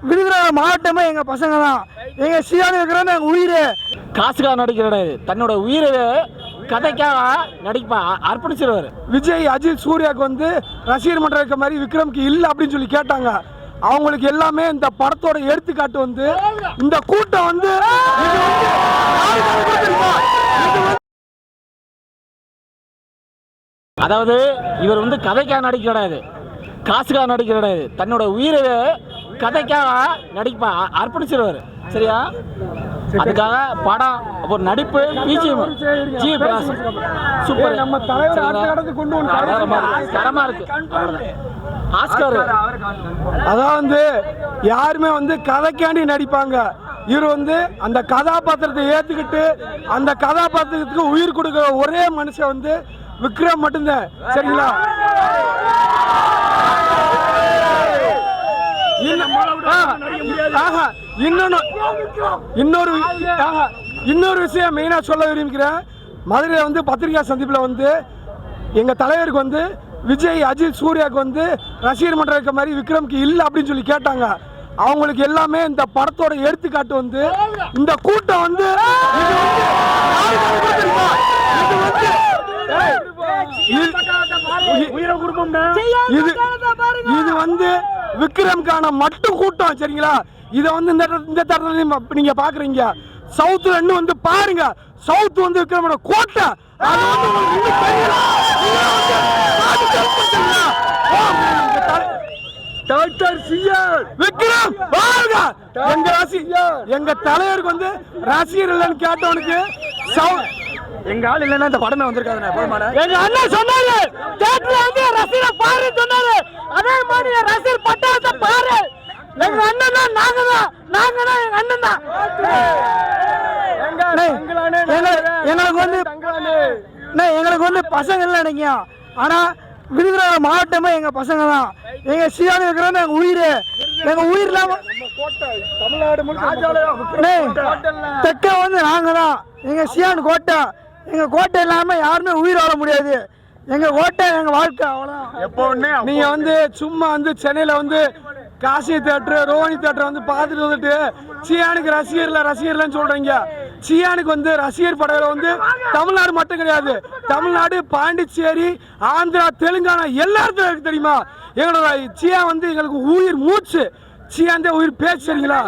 விருதுநகர் மாவட்டமே எங்க பசங்க தான். எங்க சியான் இருக்கிறோம் எங்க உயிர். காசுக்காக நடிக்க கிடையாது, தன்னோட உயிரை கதைக்காக நடிப்பான், அர்ப்பணிச்சிருவாரு. விஜய், அஜித், சூர்யாவுக்கு வந்து ரசிகர் மன்றம் இருக்க மாதிரி விக்ரம்க்கு இல்லை அப்படின்னு சொல்லி கேட்டாங்க. அவங்களுக்கு எல்லாமே இந்த படத்தோட எடுத்துக்காட்டு வந்து இந்த கூட்டம் வந்து அதாவது இவர் வந்து கதைக்காக நடிக்க கிடையாது, காசுக்காக நடிக்க கிடையாது, தன்னோட உயிரை கதைக்காக நடிப்பான், அர்ப்பணிச்சிருவாரு. சரியா? அதுக்காக படம், ஒரு நடிப்பு, பிஜிஎம், சூப்பர். நம்ம தலைவர் கொண்டு தரமா இருக்கு. ஆஸ்கார் அதான் வந்து யாருமே வந்து கதைக்காண்டி நடிப்பாங்க. இவர் வந்து அந்த கதாபாத்திரத்தை ஏத்துக்கிட்டு அந்த கதாபாத்திரத்துக்கு உயிர் கொடுக்கிற ஒரே மனுஷன் வந்து விக்ரம் மட்டும்தான். சரிங்களா? இன்னொரு விஷயம் மெயினா சொல்ல விரும்புகிறேன். மதுரையில் வந்து பத்திரிகை சந்திப்பில் வந்து எங்க தலைவருக்கு வந்து விஜய், அஜித், சூர்யாவுக்கு வந்து ரசிகர் மன்றம் இருக்க மாதிரி விக்ரம்க்கு இல்லை அப்படின்னு சொல்லி கேட்டாங்க. அவங்களுக்கு எல்லாமே இந்த படத்தோட எடுத்துக்காட்டு வந்து இந்த கூட்டம் வந்து இது வந்து விக்ரம்கான மட்டும் கூட்டம். சரிங்களா? இதை வந்து இந்த தரத்துல நீங்க பாக்குறீங்க. சவுத்ல இன்னும் வந்து பாருங்க, சவுத் வந்து விக்ரமோட கோட்டை. அது வந்து விக்ரம் பாருங்க. எங்க தலைவருக்கு வந்து ரசிகர் இல்லைன்னு கேட்டவனுக்கு எங்க ஆள் இல்லைன்னா இந்த படமே வந்திருக்காது. எங்க அண்ணன் சொன்னாரு, தியேட்டர்ல வந்து ரசிகரை பாரு சொன்னாரு. அதே மாதிரி ரசிகர் பட்டாளத்தை பாரு. எங்க அண்ணன் தான், நாங்க தான் எங்க அண்ணன் தான். எங்களுக்கு வந்து பசங்க இல்லை நினைக்கும். ஆனா விருதுநகர் மாவட்டமே எங்க பசங்க தான். எங்க சியான் இருக்கிறோம் எங்க உயிர். எங்க உயிர் இல்லாம தெக்க வந்து நாங்க தான். எங்க சியான் கோட்டை. எங்க கோட்டை இல்லாம யாருமே உயிர் வாழ முடியாது. எங்க கோட்டை எங்க வாழ்க்கை. அவ்வளவுதான். நீங்க வந்து சும்மா வந்து சென்னையில வந்து காசி தியேட்டர், ரோஹிணி தியேட்டர் வந்து பார்த்துட்டு வந்துட்டு சியானுக்கு ரசிகர்லன்னு சொல்றீங்க. சியானுக்கு வந்து ரசிகர் படையில வந்து தமிழ்நாடு மட்டும் கிடையாது, தமிழ்நாடு, பாண்டிச்சேரி, ஆந்திரா, தெலுங்கானா எல்லா இடத்துல இருக்கு. தெரியுமா? எங்களோட சியா வந்து எங்களுக்கு உயிர் மூச்சு. சியான் உயிர் பேச்சு. சரிங்களா?